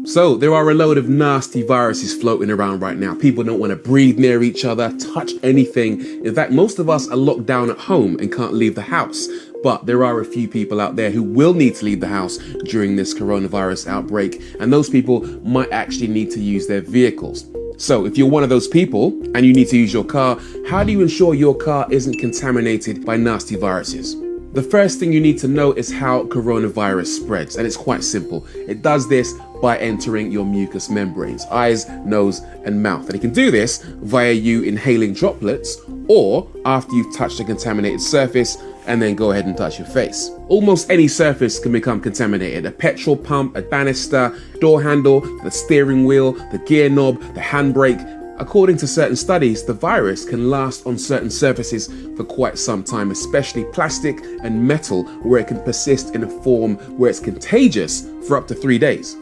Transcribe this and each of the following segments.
So there are a load of nasty viruses floating around right now. People don't want to breathe near each other, touch anything. In fact, most of us are locked down at home and can't leave the house. But there are a few people out there who will need to leave the house during this coronavirus outbreak, and those people might actually need to use their vehicles. So if you're one of those people and you need to use your car, how do you ensure your car isn't contaminated by nasty viruses? The first thing you need to know is how coronavirus spreads, and it's quite simple. It does this by entering your mucous membranes, eyes, nose, and mouth. And it can do this via you inhaling droplets or after you've touched a contaminated surface and then go ahead and touch your face. Almost any surface can become contaminated. A petrol pump, a banister, door handle, the steering wheel, the gear knob, the handbrake. According to certain studies, the virus can last on certain surfaces for quite some time, especially plastic and metal, where it can persist in a form where it's contagious for up to 3 days.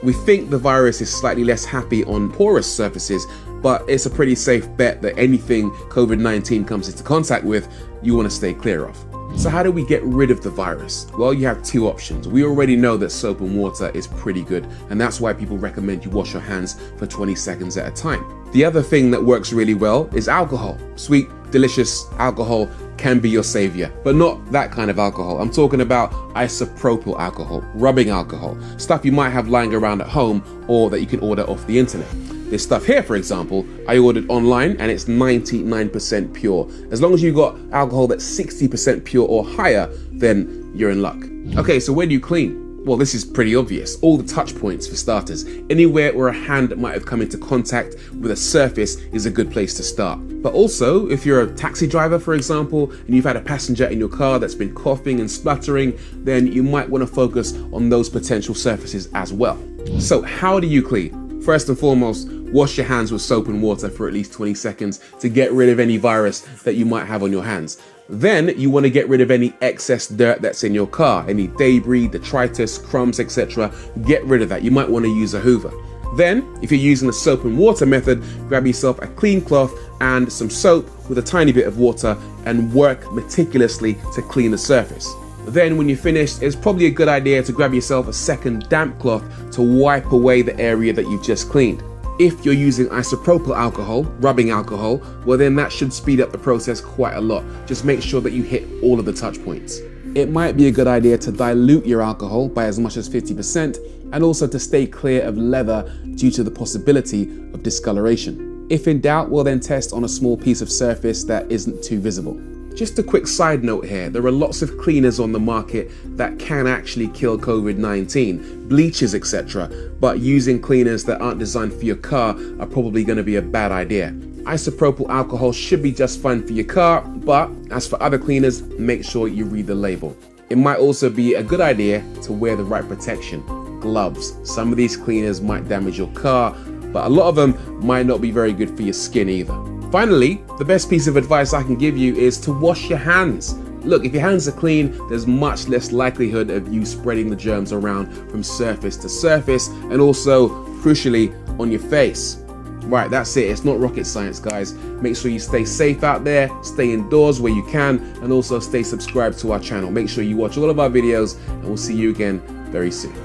We think the virus is slightly less happy on porous surfaces, but it's a pretty safe bet that anything COVID-19 comes into contact with, you want to stay clear of. So how do we get rid of the virus? Well, you have two options. We already know that soap and water is pretty good, and that's why people recommend you wash your hands for 20 seconds at a time. The other thing that works really well is alcohol. Sweet, delicious alcohol can be your savior, but not that kind of alcohol. I'm talking about isopropyl alcohol, rubbing alcohol, stuff you might have lying around at home or that you can order off the internet. This stuff here, for example, I ordered online and it's 99% pure. As long as you've got alcohol that's 60% pure or higher, then you're in luck. Okay, so where do you clean? Well, this is pretty obvious. All the touch points for starters. Anywhere where a hand might have come into contact with a surface is a good place to start. But also, if you're a taxi driver, for example, and you've had a passenger in your car that's been coughing and spluttering, then you might want to focus on those potential surfaces as well. So how do you clean? First and foremost, wash your hands with soap and water for at least 20 seconds to get rid of any virus that you might have on your hands. Then you want to get rid of any excess dirt that's in your car, any debris, detritus, crumbs, etc. Get rid of that. You might want to use a Hoover. Then, if you're using the soap and water method, grab yourself a clean cloth and some soap with a tiny bit of water and work meticulously to clean the surface. Then when you're finished, it's probably a good idea to grab yourself a second damp cloth to wipe away the area that you've just cleaned. If you're using isopropyl alcohol, rubbing alcohol, well then that should speed up the process quite a lot. Just make sure that you hit all of the touch points. It might be a good idea to dilute your alcohol by as much as 50% and also to stay clear of leather due to the possibility of discoloration. If in doubt, well then test on a small piece of surface that isn't too visible. Just a quick side note here, there are lots of cleaners on the market that can actually kill COVID-19, bleaches, etc. But using cleaners that aren't designed for your car are probably going to be a bad idea. Isopropyl alcohol should be just fine for your car, but as for other cleaners, make sure you read the label. It might also be a good idea to wear the right protection, gloves. Some of these cleaners might damage your car, but a lot of them might not be very good for your skin either. Finally, the best piece of advice I can give you is to wash your hands. Look, if your hands are clean, there's much less likelihood of you spreading the germs around from surface to surface and also, crucially, on your face. Right, that's it. It's not rocket science, guys. Make sure you stay safe out there, stay indoors where you can, and also stay subscribed to our channel. Make sure you watch all of our videos, and we'll see you again very soon.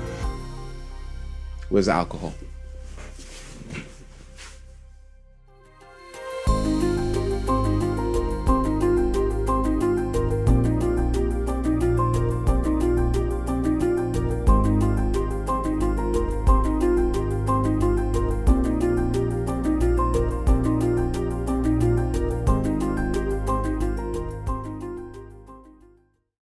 Where's the alcohol?